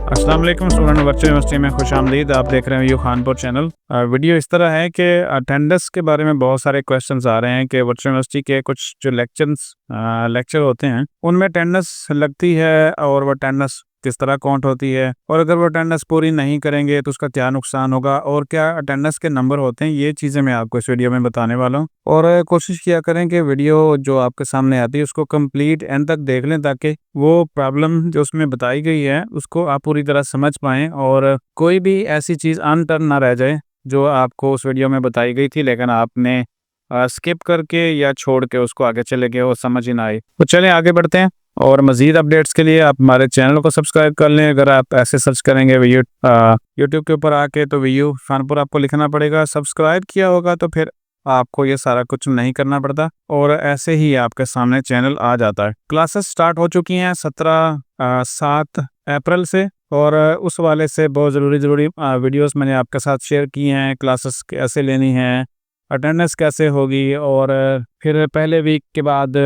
अस्सलाम वालेकुम student virtual university में खुशामदीद। आप देख रहे हैं यू खानपुर चैनल। वीडियो इस तरह है कि अटेंडेंस के बारे में बहुत सारे क्वेश्चंस आ रहे हैं कि वर्चुअल यूनिवर्सिटी के कुछ जो लेक्चर होते हैं उनमें अटेंडेंस लगती है और वो अटेंडेंस किस तरह काउंट होती है, और अगर वो अटेंडेंस पूरी नहीं करेंगे तो उसका क्या नुकसान होगा और क्या अटेंडेंस के नंबर होते हैं। ये चीज़ें मैं आपको इस वीडियो में बताने वाला हूँ, और कोशिश किया करें कि वीडियो जो आपके सामने आती है उसको कंप्लीट एंड तक देख लें, ताकि वो प्रॉब्लम जो उसमें बताई गई है उसको आप पूरी तरह समझ पाएँ और कोई भी ऐसी चीज़ अनटर्न ना रह जाए जो आपको उस वीडियो में बताई गई थी लेकिन आपने स्किप करके या छोड़ के उसको आगे चले गए और समझ ही ना आई। तो चलें आगे बढ़ते हैं, और मज़ीद अपडेट्स के लिए आप हमारे चैनल को सब्सक्राइब कर लें। अगर आप ऐसे सर्च करेंगे यूट्यूब के ऊपर आके तो वीयू खानपुर आपको लिखना पड़ेगा। सब्सक्राइब किया होगा तो फिर आपको ये सारा कुछ नहीं करना पड़ता और ऐसे ही आपके सामने चैनल आ जाता है। क्लासेस स्टार्ट हो चुकी हैं 7 अप्रैल से, और उस वाले से बहुत ज़रूरी वीडियोस मैंने आपके साथ शेयर की हैं। क्लासेस कैसे लेनी है, अटेंडेंस कैसे होगी, और फिर पहले वीक के बाद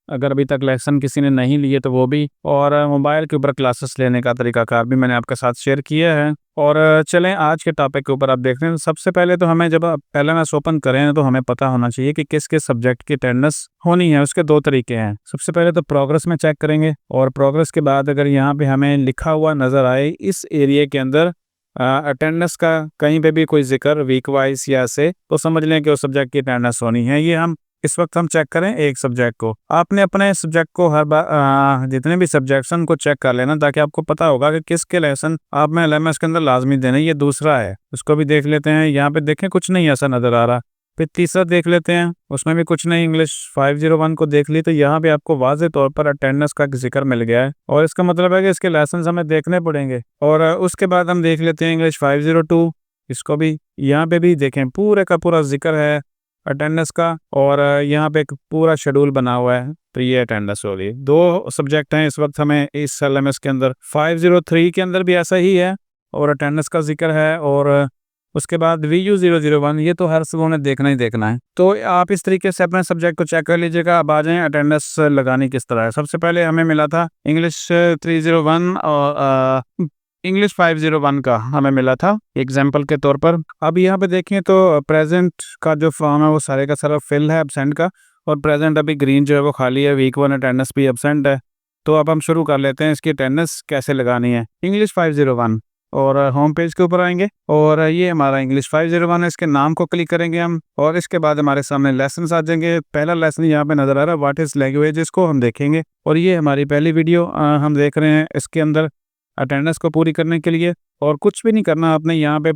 अगर अभी तक लेसन किसी ने नहीं लिए तो वो भी, और मोबाइल के ऊपर क्लासेस लेने का तरीकाकार भी मैंने आपके साथ शेयर किया है। और चलें आज के टॉपिक के ऊपर आप देख रहे हैं। सबसे पहले तो हमें जब LMS ओपन करें तो हमें पता होना चाहिए कि किस किस सब्जेक्ट की अटेंडेंस होनी है। उसके 2 तरीके हैं। सबसे पहले तो प्रोग्रेस में चेक करेंगे, और प्रोग्रेस के बाद अगर यहाँ पे हमें लिखा हुआ नज़र आए इस एरिया के अंदर अटेंडेंस का कहीं पे भी कोई जिक्र वीक वाइज या ऐसे, तो समझ लें कि उस सब्जेक्ट की अटेंडेंस होनी है। ये हम इस वक्त हम चेक करें एक सब्जेक्ट को। आपने अपने सब्जेक्ट को हर बार जितने भी सब्जेक्ट्स हैं उनको चेक कर लेना, ताकि आपको पता होगा कि किसके लेसन आप में LMS के अंदर लाजमी देने। ये दूसरा है, उसको भी देख लेते हैं। यहाँ पे देखें कुछ नहीं ऐसा नज़र आ रहा। फिर तीसरा देख लेते हैं, उसमें भी कुछ नहीं। इंग्लिश 501 को देख ली तो यहाँ पे आपको वाज़ेह तौर पर अटेंडेंस का जिक्र मिल गया है, और इसका मतलब है कि इसके लेसन हमें देखने पड़ेंगे। और उसके बाद हम देख लेते हैं इंग्लिश 502, इसको भी यहाँ पे भी देखें पूरे का पूरा जिक्र है अटेंडेंस का, और यहाँ पे एक पूरा शेड्यूल बना हुआ है। तो ये अटेंडेंस हो रही है। 2 सब्जेक्ट हैं इस वक्त हमें इस LMS के अंदर। 503 के अंदर भी ऐसा ही है और अटेंडेंस का जिक्र है, और उसके बाद VU 001, ये तो हर स्कूल ने देखना ही देखना है। तो आप इस तरीके से अपने सब्जेक्ट को चेक कर लीजिएगा। अब आ जाएं अटेंडेंस लगानी किस तरह है। सबसे पहले हमें मिला था इंग्लिश 301 और इंग्लिश 501 का हमें मिला था एग्जाम्पल के तौर पर। अब यहाँ पे देखें तो प्रेजेंट का जो फॉर्म है वो सारे का सारा फिल है एब्सेंट का, और प्रेजेंट अभी ग्रीन जो है वो खाली है। वीक 1 अटेंडेंस भी एब्सेंट है। तो अब हम शुरू कर लेते हैं इसकी अटेंडेंस कैसे लगानी है। इंग्लिश 501, और होम पेज के ऊपर आएंगे, और ये हमारा इंग्लिश 501 है। इसके नाम को क्लिक करेंगे हम, और इसके बाद हमारे सामने लेसन आ जाएंगे। पहला लेसन यहाँ पे नजर आ रहा है, व्हाट इज लैंग्वेज, इसको हम देखेंगे। और ये हमारी पहली वीडियो हम देख रहे हैं इसके अंदर अटेंडेंस को पूरी करने के लिए। और कुछ भी नहीं करना आपने यहाँ पे।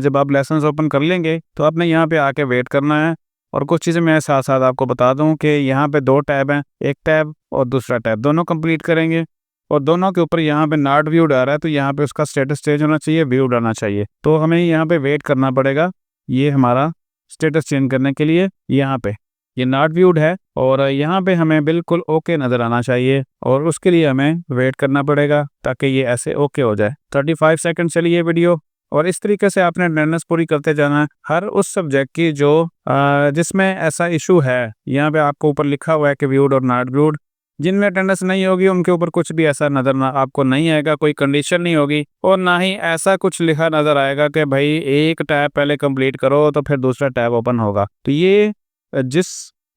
जब आप लेसन ओपन कर लेंगे तो आपने यहाँ पे आके वेट करना है। और कुछ चीज़ें मैं साथ साथ आपको बता दूं कि यहाँ पे 2 टैब हैं, एक टैब और दूसरा टैब, दोनों कंप्लीट करेंगे। और दोनों के ऊपर यहाँ पे नॉट व्यूड आ रहा है, तो यहाँ पे उसका स्टेटस चेंज होना चाहिए, व्यूड आना चाहिए। तो हमें यहाँ पे वेट करना पड़ेगा ये हमारा स्टेटस चेंज करने के लिए। यहाँ पे ये नॉट व्यूड है, और यहाँ पे हमें बिल्कुल ओके नज़र आना चाहिए, और उसके लिए हमें वेट करना पड़ेगा ताकि ये ऐसे ओके हो जाए। 35 सेकंड चली ये वीडियो, और इस तरीके से आपने अटेंडेंस पूरी करते जाना है हर उस सब्जेक्ट की जो जिसमें ऐसा इशू है। यहाँ पे आपको ऊपर लिखा हुआ है कि व्यूड और नॉट व्यूड। जिनमें अटेंडेंस नहीं होगी उनके ऊपर कुछ भी ऐसा नज़र ना आपको नहीं आएगा, कोई कंडीशन नहीं होगी, और ना ही ऐसा कुछ लिखा नज़र आएगा कि भाई एक टैब पहले कंप्लीट करो तो फिर दूसरा टैब ओपन होगा। तो ये जिस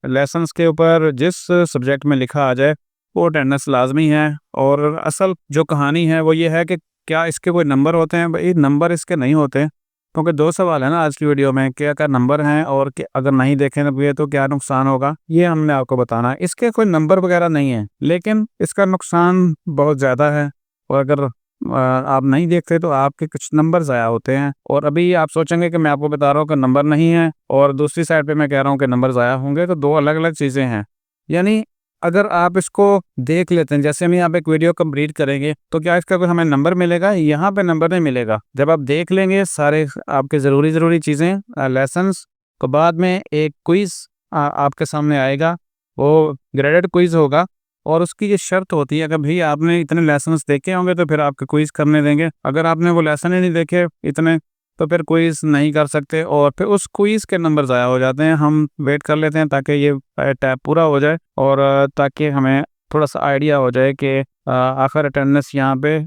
लेसन्स के ऊपर जिस सब्जेक्ट में लिखा आ जाए वो अटेंडेंस लाजमी है। और असल जो कहानी है वो ये है कि क्या इसके कोई नंबर होते हैं? भाई नंबर इसके नहीं होते, क्योंकि 2 सवाल है ना आज की वीडियो में, क्या क्या नंबर हैं और अगर नहीं देखें तो क्या नुकसान होगा, ये हमने आपको बताना है। इसके कोई नंबर वगैरह नहीं है, लेकिन इसका नुकसान बहुत ज़्यादा है। और अगर आप नहीं देखते तो आपके कुछ नंबर ज़ाया होते हैं। और अभी आप सोचेंगे कि मैं आपको बता रहा हूँ कि नंबर नहीं है, और दूसरी साइड पे मैं कह रहा हूँ कि नंबर ज़ाया होंगे, तो 2 अलग अलग चीज़ें हैं। यानी अगर आप इसको देख लेते हैं, जैसे हम यहाँ पे एक वीडियो कंप्लीट करेंगे तो क्या इसका कोई हमें नंबर मिलेगा? यहाँ पे नंबर नहीं मिलेगा। जब आप देख लेंगे सारे आपके ज़रूरी चीज़ें लेसन्स, तो बाद में एक क्विज़ आपके सामने आएगा, वो ग्रेडेड क्विज़ होगा। और उसकी ये शर्त होती है, अगर भाई आपने इतने लेसन्स देखे होंगे तो फिर आपके क्विज़ करने देंगे। अगर आपने वो लेसन ही नहीं देखे इतने तो फिर क्विज़ नहीं कर सकते, और फिर उस क्विज़ के नंबर ज़ाया हो जाते हैं। हम वेट कर लेते हैं ताकि ये टैब पूरा हो जाए, और ताकि हमें थोड़ा सा आइडिया हो जाए कि आखिर अटेंडेंस यहाँ पे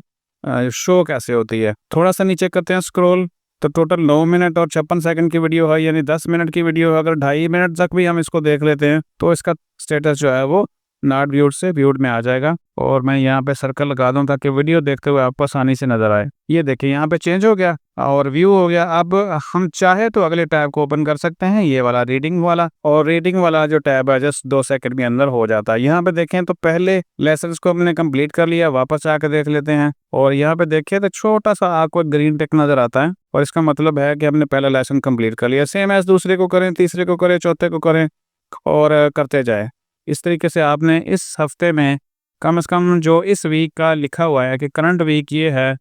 शो कैसे होती है। थोड़ा सा नीचे करते हैं स्क्रॉल, तो टोटल 9 मिनट और 56 सेकंड की वीडियो है, यानी 10 मिनट की वीडियो है। अगर 2.5 मिनट तक भी हम इसको देख लेते हैं तो इसका स्टेटस जो है वो नॉट व्यूड से व्यूड में आ जाएगा। और मैं यहाँ पे सर्कल लगा दूँ ताकि वीडियो देखते हुए आपको आसानी से नजर आए। ये देखिए यहाँ पे चेंज हो गया और व्यू हो गया। अब हम चाहे तो अगले टैब को ओपन कर सकते हैं, ये वाला रीडिंग वाला, और रीडिंग वाला जो टैब है जस्ट 2 सेकंड के अंदर हो जाता है। यहाँ पे देखें तो पहले लेसन को हमने कंप्लीट कर लिया, वापस आकर देख लेते हैं और यहाँ पे देखिए तो छोटा सा आपको ग्रीन टिक नजर आता है और इसका मतलब है कि हमने पहला लेसन कंप्लीट कर लिया। सेम एज दूसरे को करें, तीसरे को करें, चौथे को करें और करते जाए। इस तरीके से आपने इस हफ्ते में कम से कम जो इस वीक का लिखा हुआ है कि करंट वीक ये है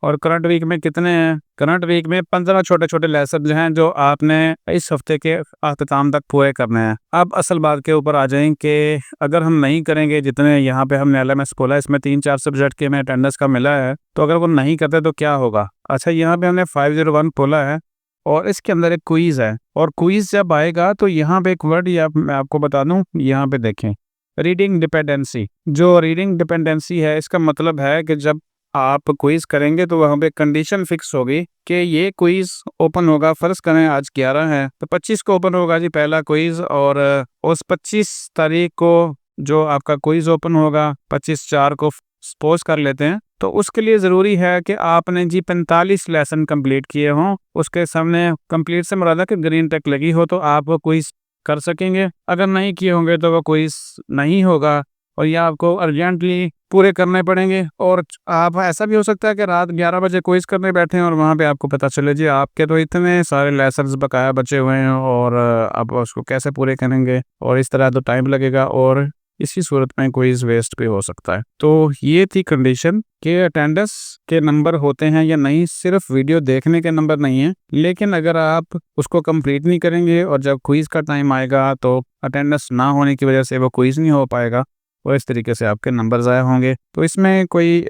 और करंट वीक में कितने हैं, करंट वीक में 15 छोटे छोटे लेसन जो हैं जो आपने इस हफ्ते के अख्ताम तक पूरे करने हैं। अब असल बात के ऊपर आ जाएं कि अगर हम नहीं करेंगे जितने यहाँ पे हमने LMS खोला, इसमें 3-4 सब्जेक्ट के में अटेंडेंस का मिला है, तो अगर वो नहीं करते तो क्या होगा। अच्छा, यहाँ पे हमने 501 खोला है और इसके अंदर एक क्विज है और क्विज जब आएगा तो यहाँ पे एक वर्ड मैं आपको बता दूं, यहाँ पे देखें रीडिंग डिपेंडेंसी। जो रीडिंग डिपेंडेंसी है इसका मतलब है कि जब आप क्विज करेंगे तो वहाँ पे कंडीशन फिक्स होगी कि ये क्विज ओपन होगा, फर्ज करें आज 11 है तो 25 को ओपन होगा जी पहला क्विज, और उस 25 तारीख को जो आपका क्विज ओपन होगा 25/4 को सपोज कर लेते हैं, तो उसके लिए ज़रूरी है कि आपने जी 45 लेसन कंप्लीट किए हों। उसके सामने कंप्लीट से मुराद है कि ग्रीन टिक लगी हो तो आप वो क्विज कर सकेंगे। अगर नहीं किए होंगे तो वो क्विज नहीं होगा और ये आपको अर्जेंटली पूरे करने पड़ेंगे। और आप ऐसा भी हो सकता है कि रात 11 बजे क्विज करने बैठे हैं और वहाँ पे आपको पता चले जी आपके तो इतने सारे लेसन्स बकाया बचे हुए हैं और आप उसको कैसे पूरे करेंगे, और इस तरह तो टाइम लगेगा और इसी सूरत में क्विज वेस्ट भी हो सकता है। तो ये थी कंडीशन कि अटेंडेंस के नंबर होते हैं या नहीं, सिर्फ वीडियो देखने के नंबर नहीं है, लेकिन अगर आप उसको कंप्लीट नहीं करेंगे और जब क्विज का टाइम आएगा तो अटेंडेंस ना होने की वजह से वो क्विज नहीं हो पाएगा और इस तरीके से आपके नंबर ज़ाया होंगे। तो इसमें कोई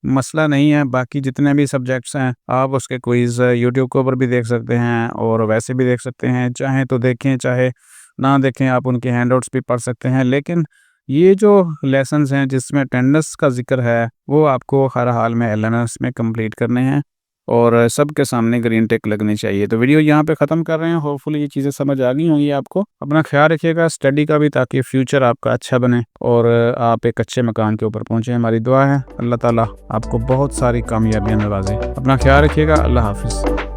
मसला नहीं है। बाकी जितने भी सब्जेक्ट्स हैं आप उसके क्विज यूट्यूब के ऊपर भी देख सकते हैं और वैसे भी देख सकते हैं, चाहे तो देखें चाहे ना देखें, आप उनके हैंडआउट्स भी पढ़ सकते हैं। लेकिन ये जो लेसन्स हैं जिसमें अटेंडेंस का जिक्र है वो आपको हर हाल में LMS में कंप्लीट करने हैं और सबके सामने ग्रीन टिक लगनी चाहिए। तो वीडियो यहाँ पे ख़त्म कर रहे हैं। होपफुली ये चीज़ें समझ आ गई होंगी आपको। अपना ख्याल रखिएगा स्टडी का भी, ताकि फ्यूचर आपका अच्छा बने और आप एक अच्छे मकान के ऊपर पहुँचें। हमारी दुआ है अल्लाह ताला आपको बहुत सारी कामयाबियाँ नवाजे। अपना ख्याल रखिएगा। अल्लाह हाफिज़।